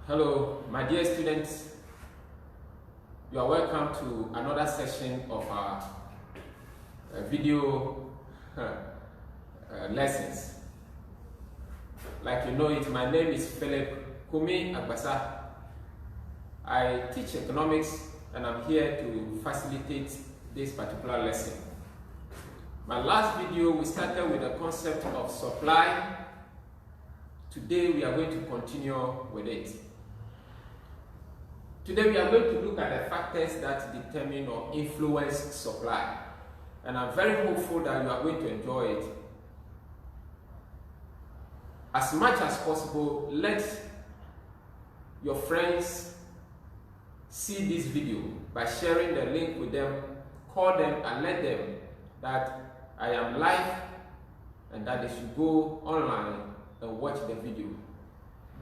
Hello, my dear students. You are welcome to another session of our video lessons. Like you know it, my name is Philip Kumi Agbasa. I teach economics and I'm here to facilitate this particular lesson. My last video, we started with the concept of supply. Today we are going to continue with it. Today we are going to look at the factors that determine or influence supply. And I'm very hopeful that you are going to enjoy it. As much as possible, let your friends see this video by sharing the link with them, call them and let them that I am live and that they should go online and watch the video.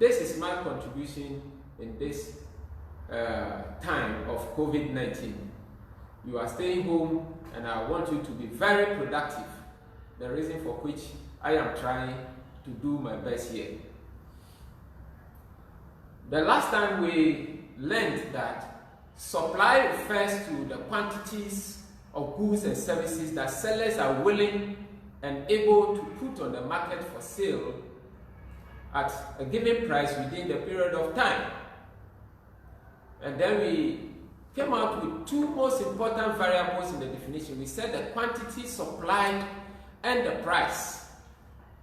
This is my contribution in this time of COVID-19. You are staying home and I want you to be very productive. The reason for which I am trying to do my best here. The last time we learned that supply refers to the quantities of goods and services that sellers are willing and able to put on the market for sale at a given price within the period of time. And then we came out with two most important variables in the definition. We said the quantity supplied and the price.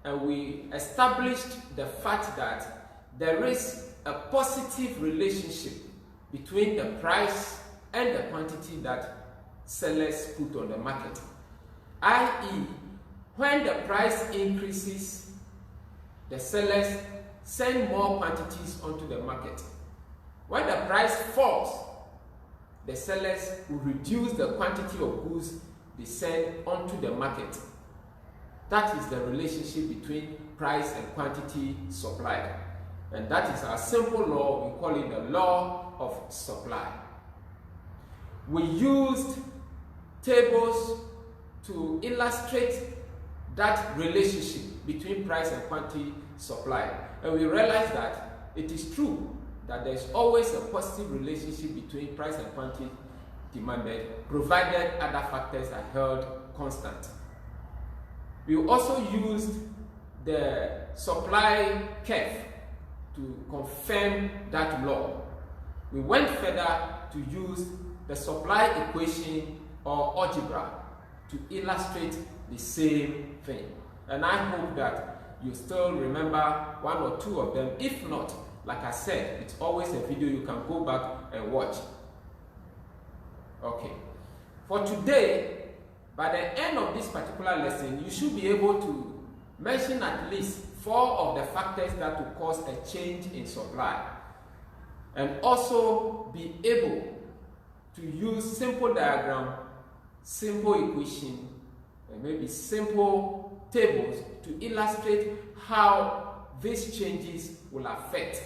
And we established the fact that there is a positive relationship between the price and the quantity that sellers put on the market. i.e., when the price increases, the sellers send more quantities onto the market. When the price falls, the sellers will reduce the quantity of goods they send onto the market. That is the relationship between price and quantity supplied. And that is our simple law. We call it the law of supply. We used tables to illustrate that relationship between price and quantity supplied. And we realized that it is true that there is always a positive relationship between price and quantity demanded, provided other factors are held constant. We also used the supply curve to confirm that law. We went further to use the supply equation or algebra to illustrate the same thing. And I hope that you still remember one or two of them. If not, like I said, it's always a video you can go back and watch. Okay. For today, by the end of this particular lesson, you should be able to mention at least 4 of the factors that will cause a change in supply. And also be able to use simple diagram, simple equation, and maybe simple tables to illustrate how these changes will affect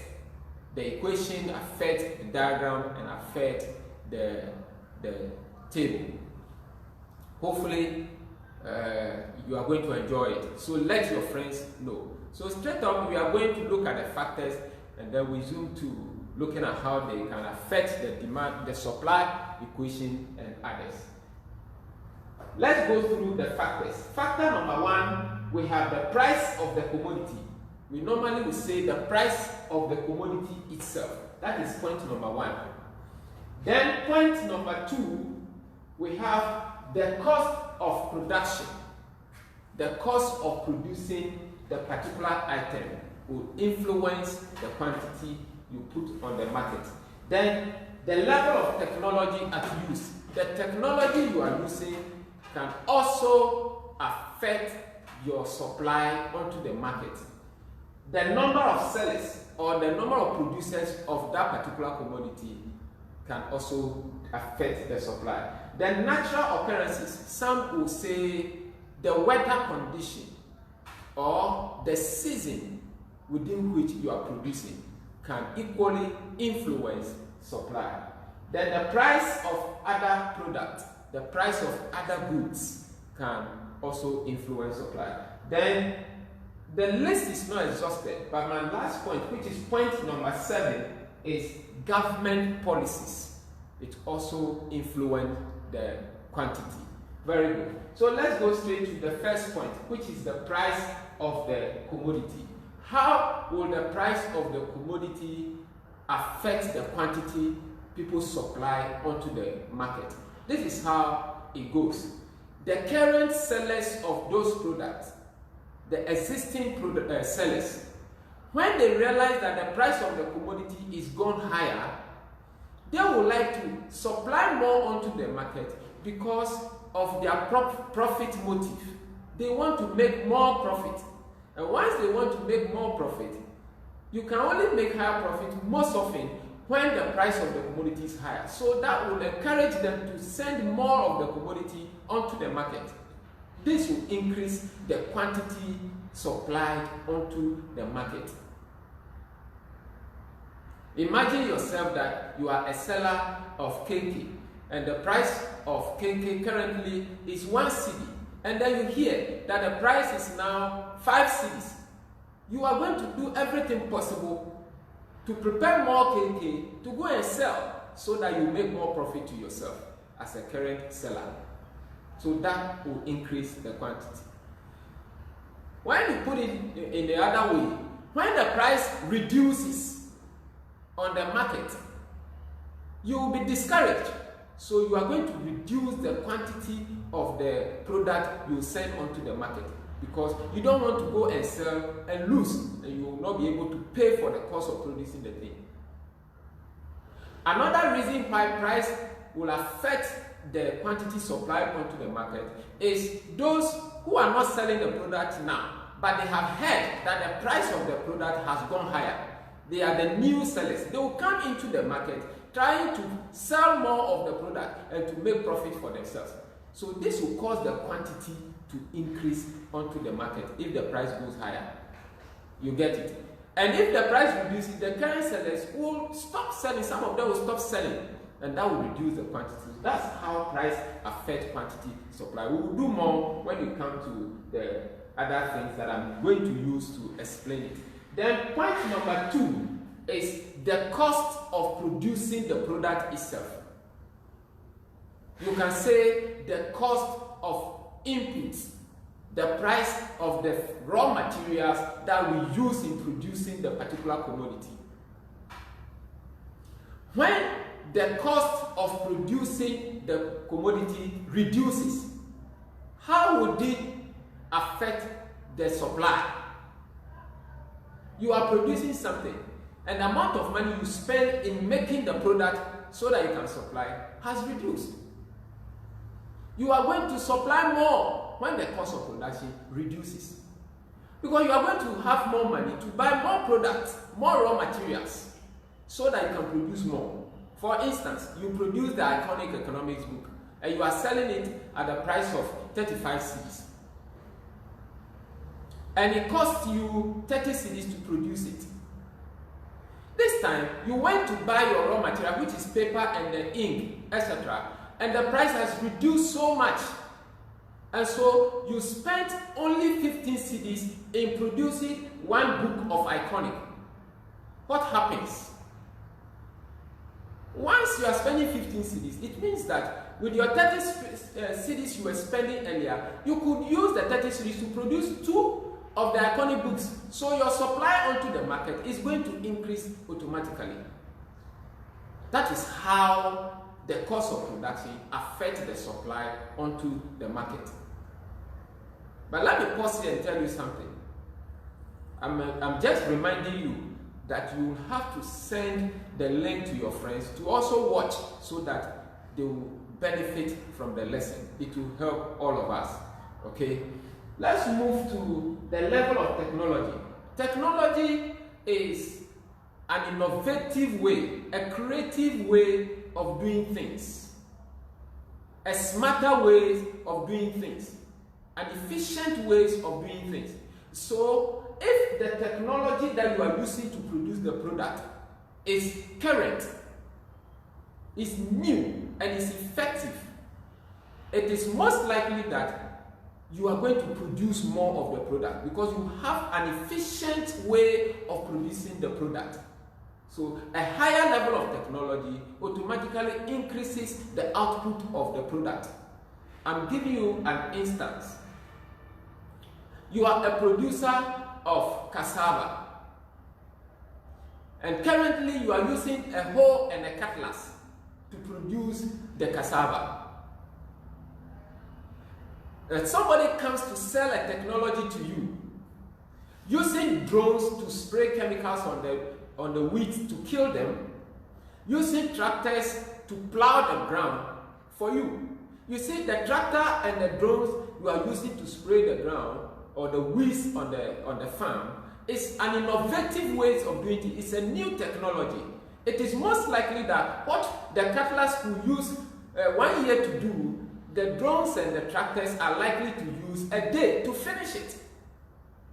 the equation, affect the diagram, and affect the table. Hopefully, you are going to enjoy it. So let your friends know. So straight up, we are going to look at the factors, and then we zoom to looking at how they can affect the demand, the supply equation, and others. Let's go through the factors. Factor number 1, we have the price of the commodity. We normally would say the price of the commodity itself. That is point number 1. Then point number 2, we have the cost of production. The cost of producing the particular item will influence the quantity you put on the market. Then the level of technology at use. The technology you are using can also affect your supply onto the market. The number of sellers or the number of producers of that particular commodity can also affect the supply. The natural occurrences, some will say the weather condition or the season within which you are producing can equally influence supply. Then the price of other products, the price of other goods can also influence supply. Then the list is not exhausted, but my last point, which is point number 7, is government policies. It also influence the quantity. Very good. So let's go straight to the first point, which is the price of the commodity. How will the price of the commodity affect the quantity people supply onto the market? This is how it goes. The current sellers of those products, the existing sellers, when they realize that the price of the commodity is gone higher, they would like to supply more onto the market because of their profit motive. They want to make more profit. And once they want to make more profit, you can only make higher profit most often when the price of the commodity is higher. So that will encourage them to send more of the commodity onto the market. This will increase the quantity supplied onto the market. Imagine yourself that you are a seller of KK and the price of KK currently is 1 cedi, and then you hear that the price is now 5 cedis. You are going to do everything possible to prepare more KK to go and sell so that you make more profit to yourself as a current seller. So that will increase the quantity. When you put it in the other way, when the price reduces on the market, you will be discouraged. So you are going to reduce the quantity of the product you send onto the market because you don't want to go and sell and lose, and you will not be able to pay for the cost of producing the thing. Another reason why price will affect the quantity supplied onto the market is those who are not selling the product now, but they have heard that the price of the product has gone higher. They are the new sellers. They will come into the market trying to sell more of the product and to make profit for themselves. So this will cause the quantity to increase onto the market if the price goes higher. You get it? And if the price reduces, the current sellers will stop selling. Some of them will stop selling, and that will reduce the quantity. That's how price affects quantity supply. We will do more when we come to the other things that I'm going to use to explain it. Then point number 2 is the cost of producing the product itself. You can say the cost of inputs, the price of the raw materials that we use in producing the particular commodity. When the cost of producing the commodity reduces, how would it affect the supply? You are producing something, and the amount of money you spend in making the product so that you can supply has reduced. You are going to supply more when the cost of production reduces, because you are going to have more money to buy more products, more raw materials, so that you can produce more. For instance, you produce the iconic economics book, and you are selling it at the price of 35 cedis. And it costs you 30 cedis to produce it. This time, you went to buy your raw material, which is paper and the ink, etc. And the price has reduced so much. And so, you spent only 15 cedis in producing one book of iconic. What happens? Once you are spending 15 cedis, it means that with your 30 cedis you were spending earlier, you could use the 30 cedis to produce 2 of the iconic books, so your supply onto the market is going to increase automatically. That is how the cost of production affects the supply onto the market. But let me pause here and tell you something. I'm just reminding you that you will have to send the link to your friends to also watch so that they will benefit from the lesson. It will help all of us. Okay? Let's move to the level of technology. Technology is an innovative way, a creative way of doing things, a smarter way of doing things, an efficient ways of doing things. So, if the technology that you are using to produce the product is current, is new, and is effective, it is most likely that you are going to produce more of the product because you have an efficient way of producing the product. So a higher level of technology automatically increases the output of the product. I'm giving you an instance. You are a producer of cassava, and currently you are using a hoe and a cutlass to produce the cassava. Somebody comes to sell a technology to you, using drones to spray chemicals on the wheat to kill them, using tractors to plow the ground for you. You see, the tractor and the drones you are using to spray the ground or the weeds on the farm is an innovative way of doing it. It's a new technology. It is most likely that what the cutlass will use 1 year to do, the drones and the tractors are likely to use a day to finish it.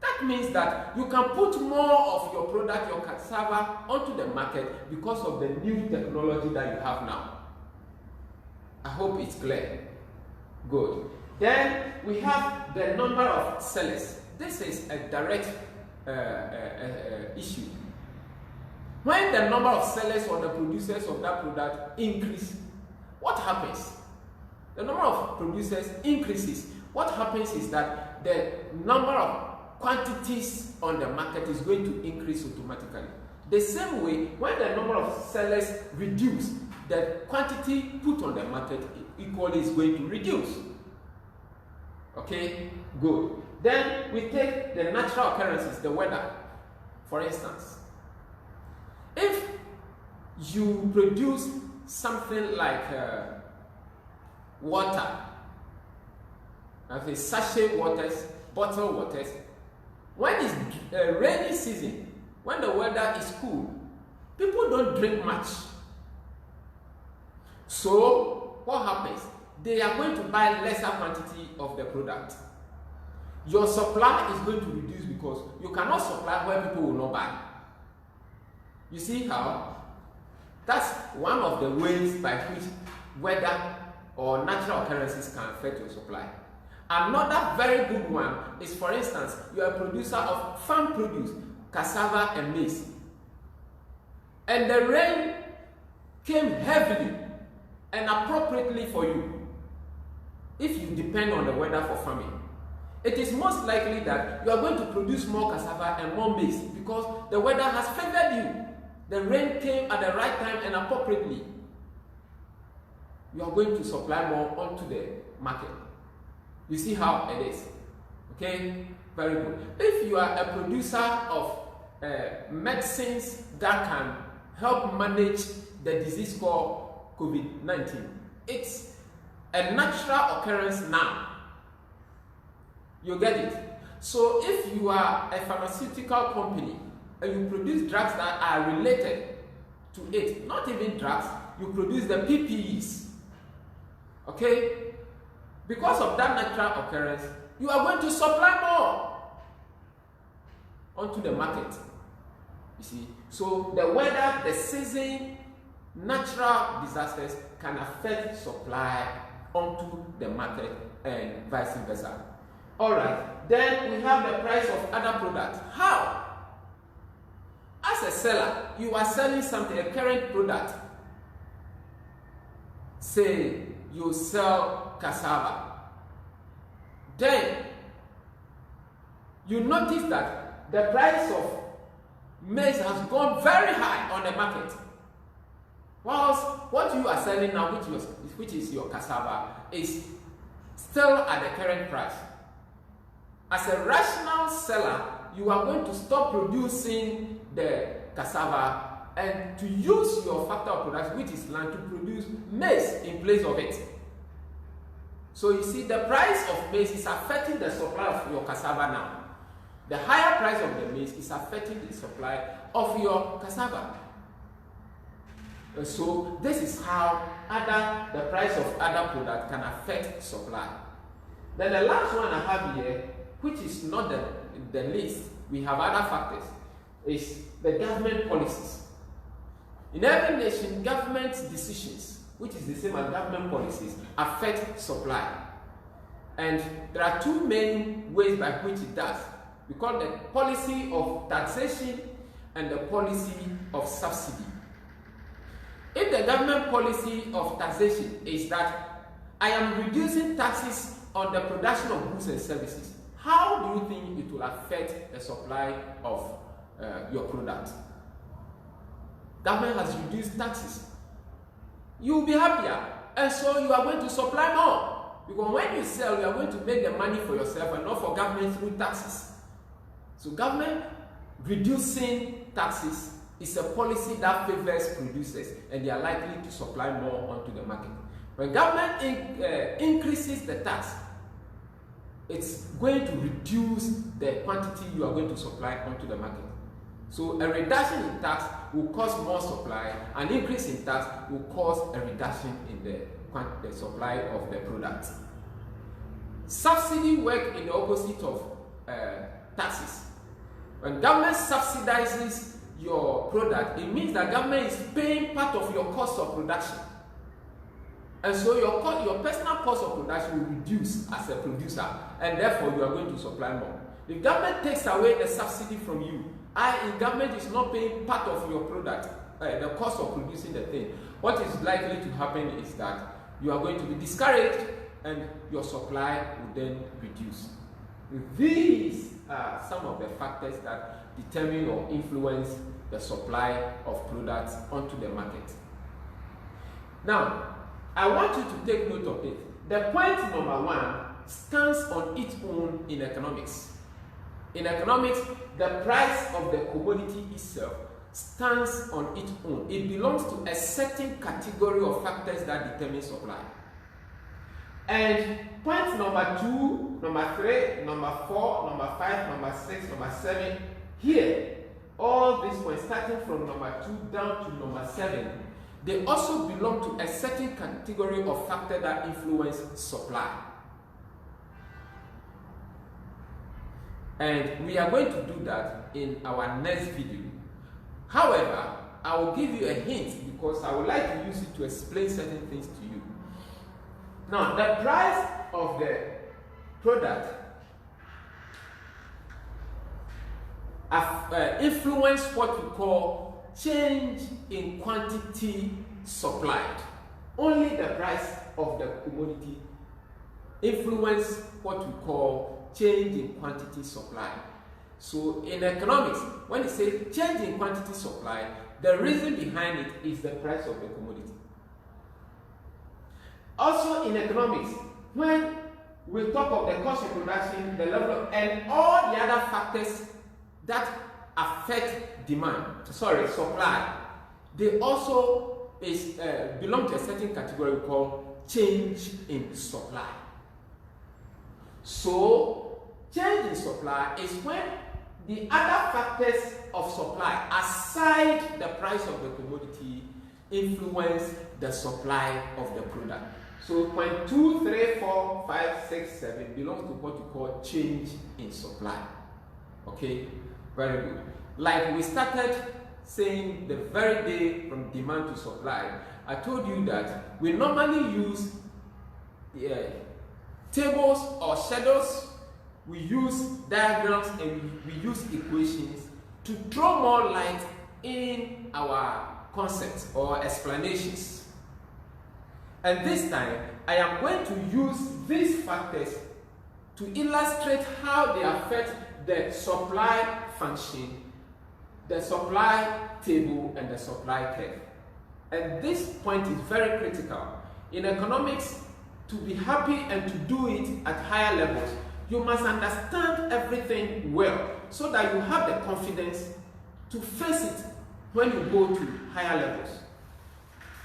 That means that you can put more of your product, your cassava, onto the market because of the new technology that you have now. I hope it's clear. Good. Then we have the number of sellers. This is a direct issue. When the number of sellers or the producers of that product increase, what happens? The number of producers increases. What happens is that the number of quantities on the market is going to increase automatically. The same way, when the number of sellers reduce, the quantity put on the market equally is going to reduce. Okay, good. Then we take the natural occurrences, the weather, for instance. If you produce something like water, okay, sachet waters, bottled waters, when it's rainy season, when the weather is cool, people don't drink much. So what happens? They are going to buy lesser quantity of the product. Your supply is going to reduce because you cannot supply where people will not buy. You see how? That's one of the ways by which weather or natural occurrences can affect your supply. Another very good one is, for instance, you are a producer of farm produce, cassava and maize, and the rain came heavily and appropriately for you. If you depend on the weather for farming, it is most likely that you are going to produce more cassava and more maize because the weather has favored you. The rain came at the right time and appropriately. You are going to supply more onto the market. You see how it is. Okay, very good. If you are a producer of medicines that can help manage the disease called COVID-19, it's a natural occurrence now. You get it? So if you are a pharmaceutical company and you produce drugs that are related to it, not even drugs, you produce the PPEs. Okay? Because of that natural occurrence, you are going to supply more onto the market. You see? So the weather, the season, natural disasters can affect supply onto the market and vice versa. Alright, then we have the price of other products. How? As a seller, you are selling something, a current product. Say you sell cassava. Then you notice that the price of maize has gone very high on the market. Whilst what you are selling now, which is your cassava, is still at the current price. As a rational seller, you are going to stop producing the cassava and to use your factor of production, which is land, to produce maize in place of it. So you see, the price of maize is affecting the supply of your cassava now. The higher price of the maize is affecting the supply of your cassava. So this is how the price of other products can affect supply. Then the last one I have here, which is not the least, we have other factors, is the government policies. In every nation, government decisions, which is the same as government policies, affect supply. And there are two main ways by which it does. We call the policy of taxation and the policy of subsidy. If the government policy of taxation is that I am reducing taxes on the production of goods and services, how do you think it will affect the supply of your product? Government has reduced taxes. You will be happier, and so you are going to supply more. Because when you sell, you are going to make the money for yourself and not for government through taxes. So government reducing taxes is a policy that favors producers, and they are likely to supply more onto the market. When government increases the tax, it's going to reduce the quantity you are going to supply onto the market. So a reduction in tax will cause more supply, an increase in tax will cause a reduction in the supply of the product. Subsidy work in the opposite of taxes. When government subsidizes your product, it means that government is paying part of your cost of production. And so your personal cost of production will reduce as a producer, and therefore you are going to supply more. If government takes away the subsidy from you, i.e. government is not paying part of your product, the cost of producing the thing, what is likely to happen is that you are going to be discouraged and your supply will then reduce. These are some of the factors that determine or influence the supply of products onto the market. Now, I want you to take note of it. The point number one stands on its own in economics. In economics, the price of the commodity itself stands on its own. It belongs to a certain category of factors that determine supply. And points number 2, number 3, number 4, number 5, number 6, number 7, here, all these points starting from number 2 down to number 7, they also belong to a certain category of factors that influence supply. And we are going to do that in our next video. However, I will give you a hint because I would like to use it to explain certain things to you. Now, the price of the product influence what we call change in quantity supplied. Only the price of the commodity influence what we call change in quantity supply. So in economics, when you say change in quantity supply, the reason behind it is the price of the commodity. Also in economics, when we talk of the cost of production, the level of, and all the other factors that affect supply, they also belong to a certain category called change in supply. So, change in supply is when the other factors of supply, aside the price of the commodity, influence the supply of the product. So, point 2, 3, 4, 5, 6, 7 belongs to what we call change in supply. Okay, very good. Like we started saying the very day from demand to supply, I told you that we normally use tables or schedules, we use diagrams, and we use equations to throw more light in our concepts or explanations. And this time, I am going to use these factors to illustrate how they affect the supply function, the supply table, and the supply curve. And this point is very critical. In economics, to be happy and to do it at higher levels, you must understand everything well so that you have the confidence to face it when you go to higher levels.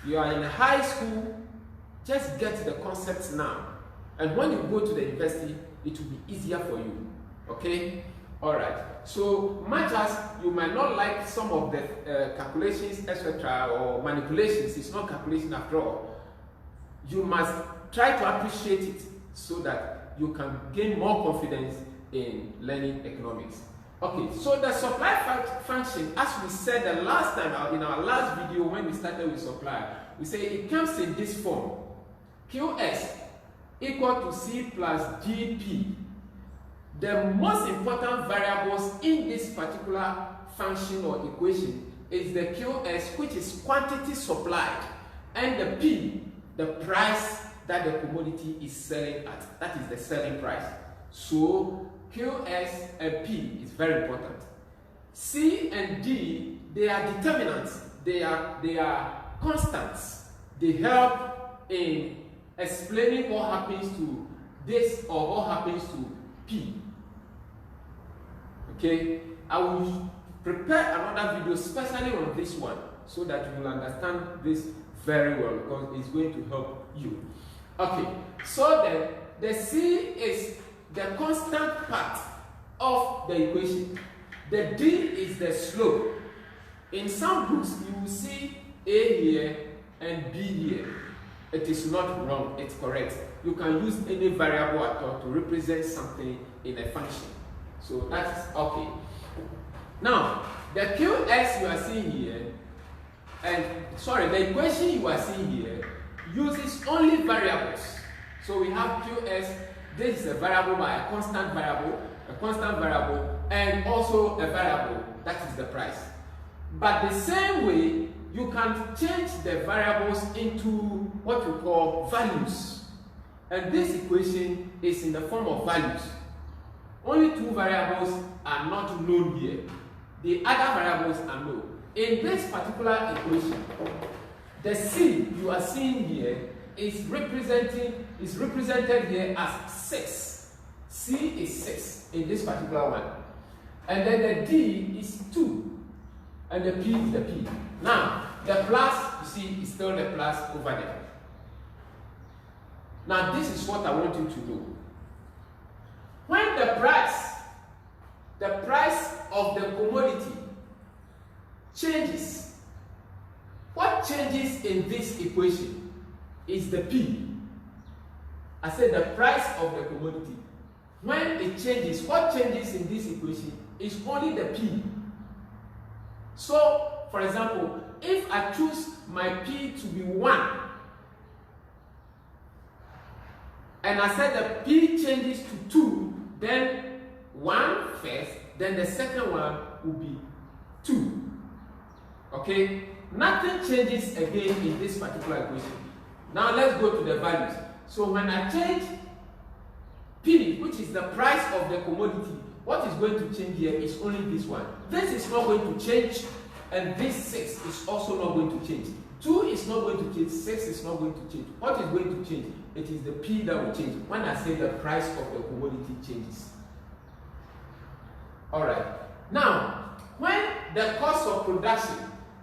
You are in high school, just get the concepts now. And when you go to the university, it will be easier for you. Okay? Alright. So much as you might not like some of the calculations, etc., or manipulations, it's not calculation after all. You must try to appreciate it so that you can gain more confidence in learning economics. Okay, so the supply function, as we said the last time in our last video when we started with supply, we say it comes in this form. QS equal to C plus GP. The most important variables in this particular function or equation is the QS, which is quantity supplied, and the P, the price that the commodity is selling at. That is the selling price. So QS and P is very important. C and D, they are determinants. They are constants. They help in explaining what happens to this or what happens to P. Okay, I will prepare another video especially on this one so that you will understand this very well, because it's going to help you. Okay, so the C is the constant part of the equation. The D is the slope. In some books, you will see A here and B here. It is not wrong, it's correct. You can use any variable at all to represent something in a function. So that's okay. Now, the QS you are seeing here, the equation you are seeing here uses only variables. So we have QS, this is a variable by a constant variable, and also a variable, that is the price. But the same way, you can change the variables into what we call values. And this equation is in the form of values. Only two variables are not known here. The other variables are known. In this particular equation, the C you are seeing here is represented here as 6. C is 6 in this particular one. And then the D is 2. And the P is the P. Now, the plus, you see, is still the plus over there. Now, this is what I want you to do. When the price of the commodity changes, what changes in this equation is the P. I said the price of the commodity. When it changes, what changes in this equation is only the P. So, for example, if I choose my P to be 1, and I said the P changes to 2, then 1 first, then the second one will be 2. Okay? Nothing changes again in this particular equation. Now let's go to the values. So when I change P, which is the price of the commodity, what is going to change here is only this one. This is not going to change, and this 6 is also not going to change. 2 is not going to change, 6 is not going to change. What is going to change? It is the P that will change when I say the price of the commodity changes. Alright. Now, when the cost of production,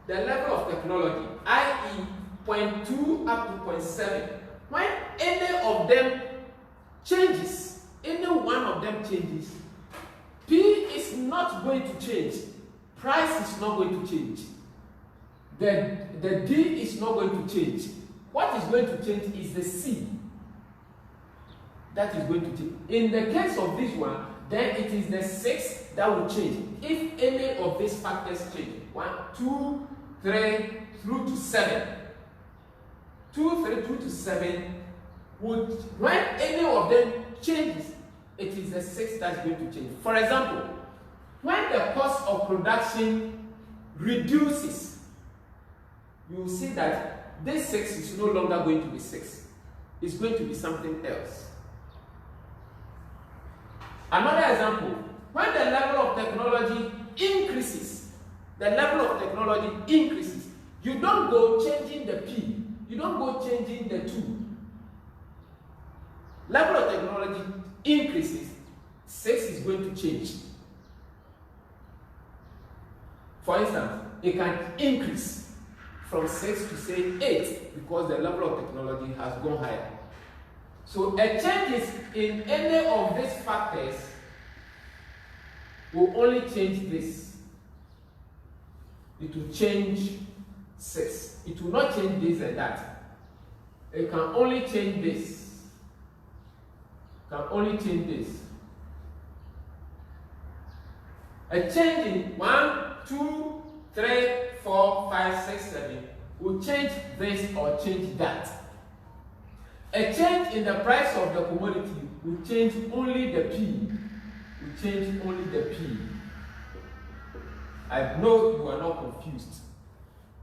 the level of technology, i.e. 0.2 up to 0.7, when any of them changes, any one of them changes, P is not going to change. Price is not going to change. The D is not going to change. What is going to change is the C. That is going to change. In the case of this one, then it is the 6 that will change. If any of these factors change, 1, 2, 3, through to 7. 2, 3, through to 7, when any of them changes, it is the 6 that's going to change. For example, when the cost of production reduces, you will see that this 6 is no longer going to be 6. It's going to be something else. Another example, when the level of technology increases, you don't go changing the P, you don't go changing the 2. Level of technology increases, 6 is going to change. For instance, it can increase from 6 to say 8 because the level of technology has gone higher. So a change in any of these factors will only change this. It will change 6. It will not change this and that. It can only change this. A change in 1, 2, 3, 4, 5, 6, 7 will change this or change that. A change in the price of the commodity will change only the P. I know you are not confused.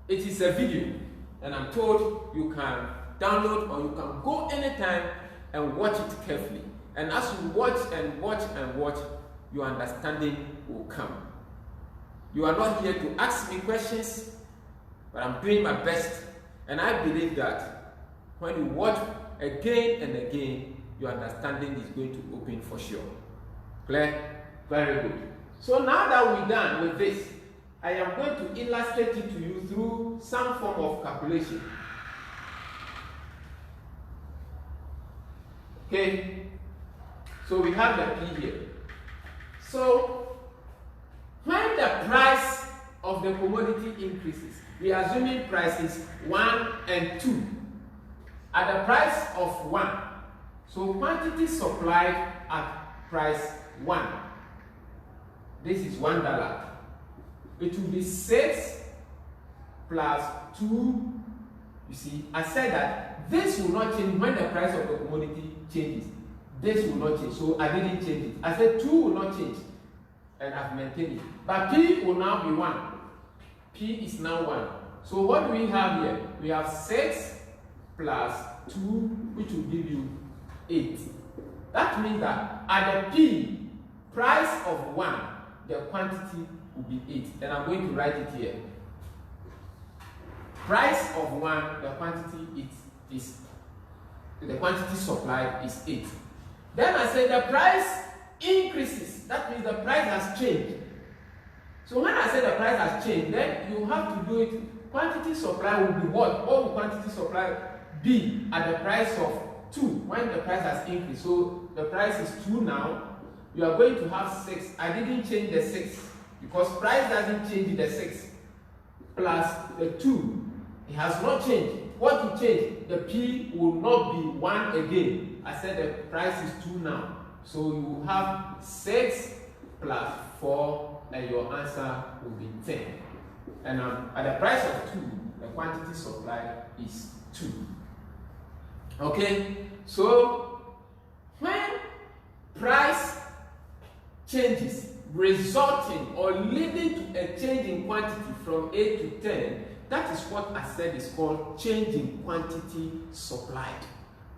It is a video, and I'm told you can download or you can go anytime and watch it carefully. And as you watch and watch and watch, your understanding will come. You are not here to ask me questions, but I'm doing my best. And I believe that when you watch again and again, your understanding is going to open for sure. Clear? Very good. So now that we're done with this, I am going to illustrate it to you through some form of calculation. Okay? So we have the P here. So when the price of the commodity increases, we are assuming prices 1 and 2. At the price of 1, so quantity supplied at price 1, this is $1. It will be 6 plus 2. You see, I said that this will not change when the price of the commodity changes. This will not change, so I didn't change it. I said 2 will not change, and I've maintained it. But P will now be 1. P is now 1. So what do we have here? We have 6 plus 2, which will give you 8. That means that at the P, price of 1, the quantity will be 8. And I'm going to write it here. Price of 1, the quantity the quantity supplied is 8. Then I say the price increases. That means the price has changed. So when I say the price has changed, then you have to do it. Quantity supply will be what? What will quantity supply be at the price of 2 when the price has increased? So the price is 2 now. You are going to have 6. I didn't change the 6 because price doesn't change the 6 plus the 2. It has not changed. What will change? The P will not be 1 again. I said the price is 2 now. So you have 6 plus 4 and your answer will be 10. And at the price of 2, the quantity supplied is 2. Okay? So when price changes resulting or leading to a change in quantity from 8 to 10, that is what I said is called change in quantity supplied.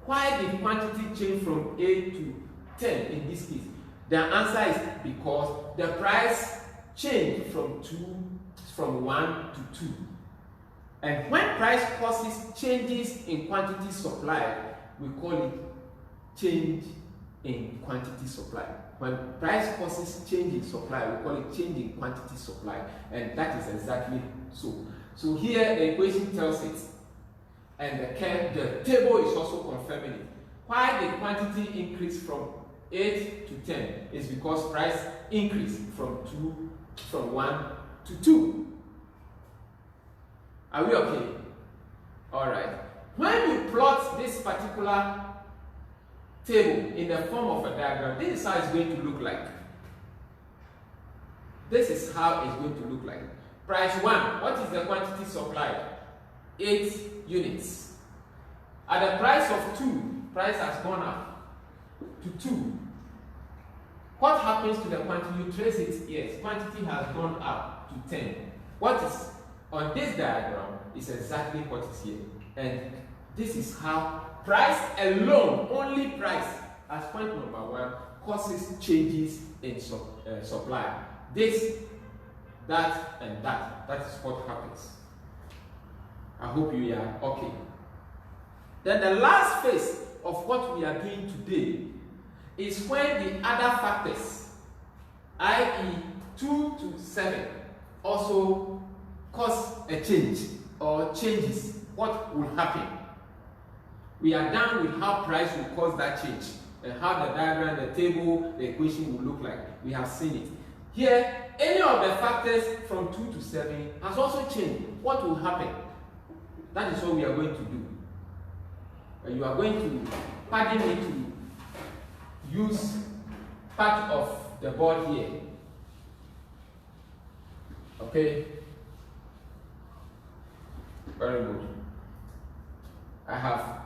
Why did quantity change from 8 to 10 in this case? The answer is because the price changed from 1 to 2. And when price causes changes in quantity supplied, we call it change in quantity supply. When price causes change in supply, we call it change in quantity supply. And that is exactly so. So here the equation tells it, and the table is also confirming it. Why the quantity increased from 8 to 10 is because price increased from 1 to 2. Are we okay? All right. When you plot this particular table in the form of a diagram, this is how it's going to look like. This is how it's going to look like. Price 1, what is the quantity supplied? 8 units. At the price of 2, price has gone up to 2. What happens to the quantity? You trace it, yes, quantity has gone up to 10. What is on this diagram is exactly what is here. And this is how price alone, only price, as point number 1, causes changes in supply. This, that, and that. That is what happens. I hope you are okay. Then the last phase of what we are doing today is when the other factors, i.e. 2 to 7, also cause a change or changes. What will happen? We are done with how price will cause that change and how the diagram, the table, the equation will look like. We have seen it. Here, any of the factors from 2 to 7 has also changed. What will happen? That is what we are going to do. You are going to, pardon me, to use part of the board here. Okay? Very good. I have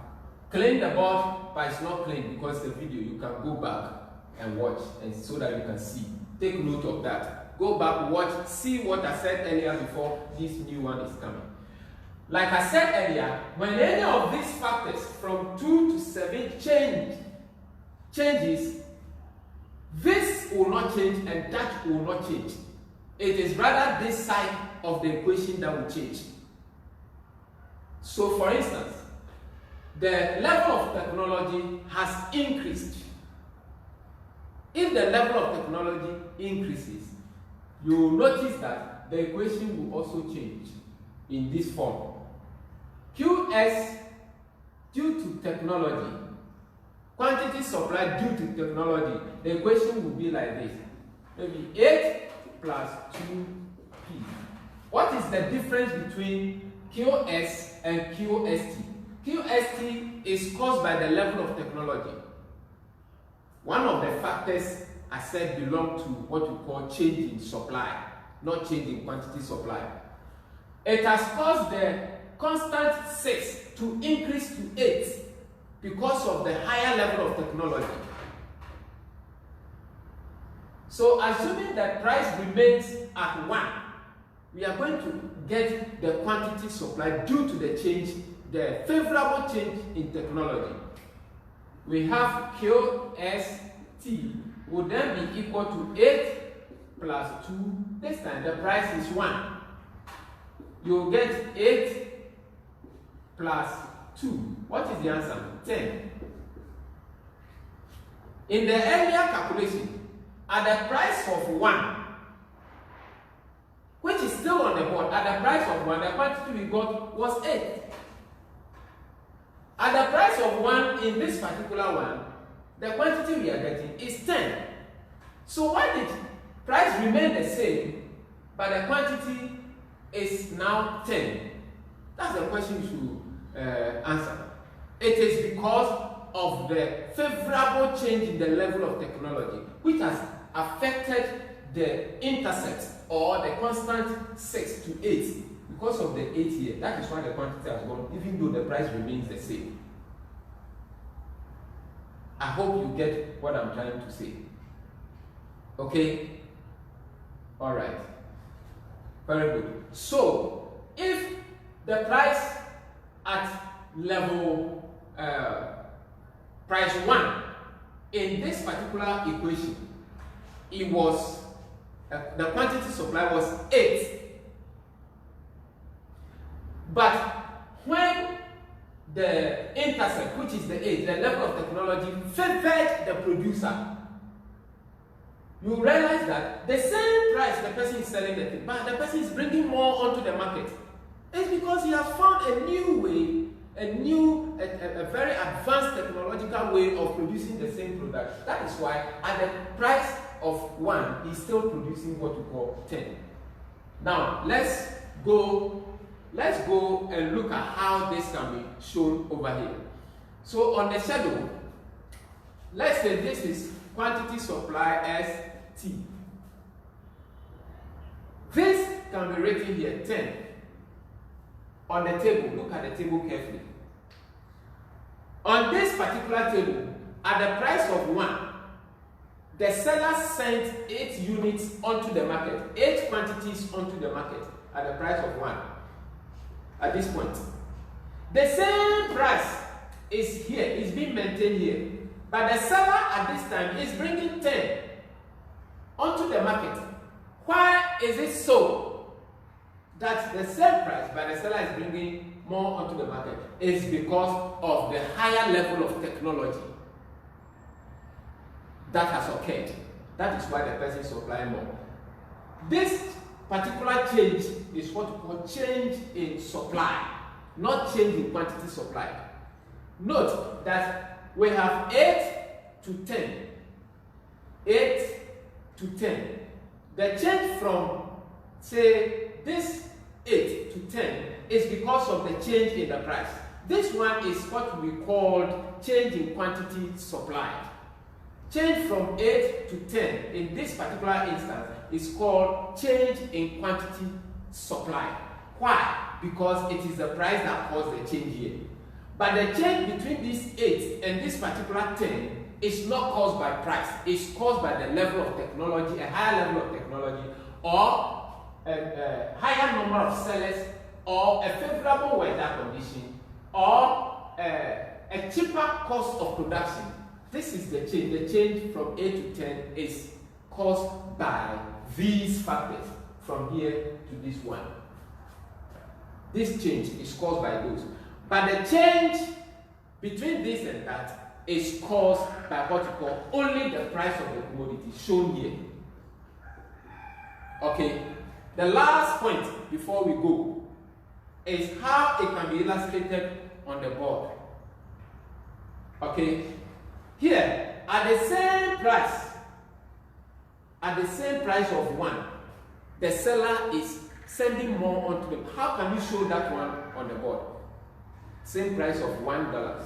cleaned the board, but it's not clean because the video, you can go back and watch and so that you can see. Take note of that. go back, watch, see what I said earlier before this new one is coming. Like I said earlier, when any of these factors from 2 to 7 changes, this will not change and that will not change. It is rather this side of the equation that will change. So for instance, the level of technology has increased. If the level of technology increases, you will notice that the equation will also change in this form. QS due to technology, quantity supply due to technology, the equation will be like this. Maybe 8 plus 2P. What is the difference between QS and QST? QST is caused by the level of technology. One of the factors I said belong to what we call change in supply, not change in quantity supply. It has caused the constant 6 to increase to 8 because of the higher level of technology. So assuming that price remains at 1, we are going to get the quantity supply due to the change, the favorable change in technology. We have QST would then be equal to 8 plus 2. This time the price is 1. You get 8 plus 2. What is the answer? 10. In the earlier calculation, at the price of 1, which is still on the board, at the price of 1, the quantity we got was 8. At the price of 1 in this particular one, the quantity we are getting is 10. So why did price remain the same, but the quantity is now 10? That's the question you should answer. It is because of the favorable change in the level of technology, which has affected the intercept or the constant 6 to 8 because of the 8 here. That is why the quantity has gone, even though the price remains the same. I hope you get what I'm trying to say. Okay? Alright. Very good. So, if the price at level price 1 in this particular equation, it was the quantity supply was 8. But when the intercept, which is the 8, the level of technology, favored the producer, you realize that the same price the person is selling the thing, but the person is bringing more onto the market. It's because he has found a new way, a very advanced technological way of producing the same product. That is why at the price of 1, he's still producing what we call 10. Now, let's go and look at how this can be shown over here. So on the schedule, let's say this is quantity supply as T. This can be written here 10. On the table, look at the table carefully. On this particular table, at the price of 1, the seller sent 8 units onto the market, 8 quantities onto the market at the price of 1. At this point, the same price is here, is being maintained here, but the seller at this time is bringing 10 onto the market. Why is it so that the same price, but the seller is bringing more onto the market? It's because of the higher level of technology that has occurred. That is why the person is supplying more. This particular change is what we call change in supply, not change in quantity supply. Note that we have 8 to 10. 8 to 10. The change from, say, this 8 to 10 is because of the change in the price. This one is what we call change in quantity supplied. Change from 8 to 10 in this particular instance is called change in quantity supplied. Why? Because it is the price that caused the change here. But the change between this 8 and this particular 10 is not caused by price. It's caused by the level of technology, a higher level of technology, or a higher number of sellers, or a favorable weather condition, or a cheaper cost of production. This is the change. The change from 8 to 10 is caused by these factors, from here to this one. This change is caused by those. But the change between this and that is caused by what you call only the price of the commodity, shown here. Okay, the last point before we go is how it can be illustrated on the board. Okay, here at the same price of 1, the seller is sending more onto them. How can you show that one on the board? Same price of $1,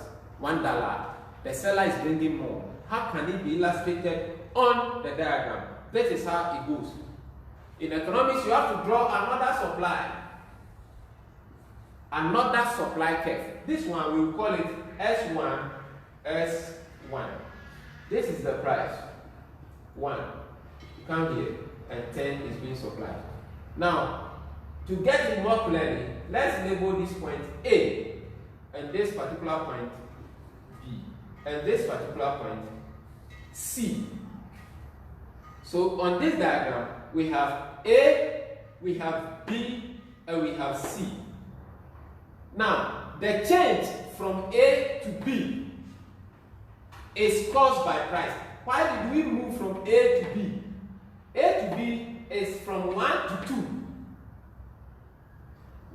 the seller is bringing more. How can it be illustrated on the diagram? This is how it goes. In economics, you have to draw another supply curve. This one we will call it S1, S1. This is the price. 1. You come here and 10 is being supplied. Now, to get it more clearly, let's label this point A, and this particular point B, and this particular point C. So on this diagram, we have A, we have B, and we have C. Now, the change from A to B is caused by price. Why did we move from A to B? A to B is from 1 to 2.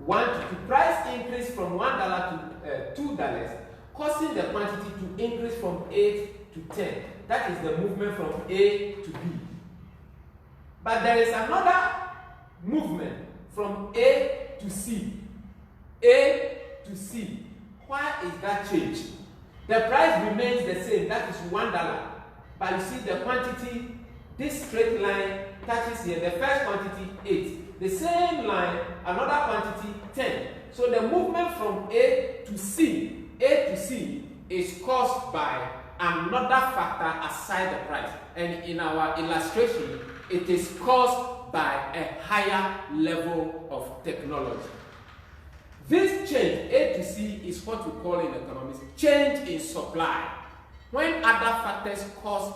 1 to 2. Price increase from $1 to $2, causing the quantity to increase from 8 to 10. That is the movement from A to B. But there is another movement from A to C. A to C. Why is that change? The price remains the same, that is $1. But you see the quantity, this straight line touches here. The first quantity 8. The same line, another quantity 10. So the movement from A to C is caused by another factor aside the price. And in our illustration, it is caused by a higher level of technology. This change, A to C, is what we call in economics change in supply. When other factors cause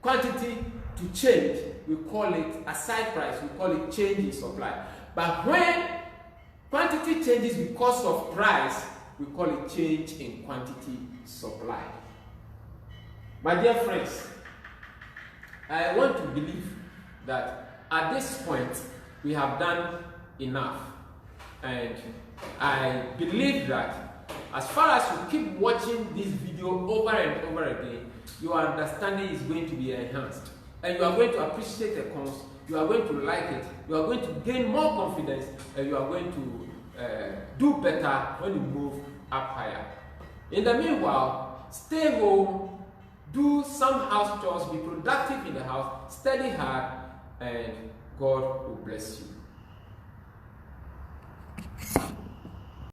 quantity to change, we call it, aside price, we call it change in supply. But when quantity changes because of price, we call it change in quantity supply. My dear friends, I want to believe that at this point we have done enough. And I believe that as far as you keep watching this video over and over again, your understanding is going to be enhanced. And you are going to appreciate the cons, you are going to like it, you are going to gain more confidence, and you are going to do better when you move up higher. In the meanwhile, stay home, do some house chores, be productive in the house, study hard, and God will bless you.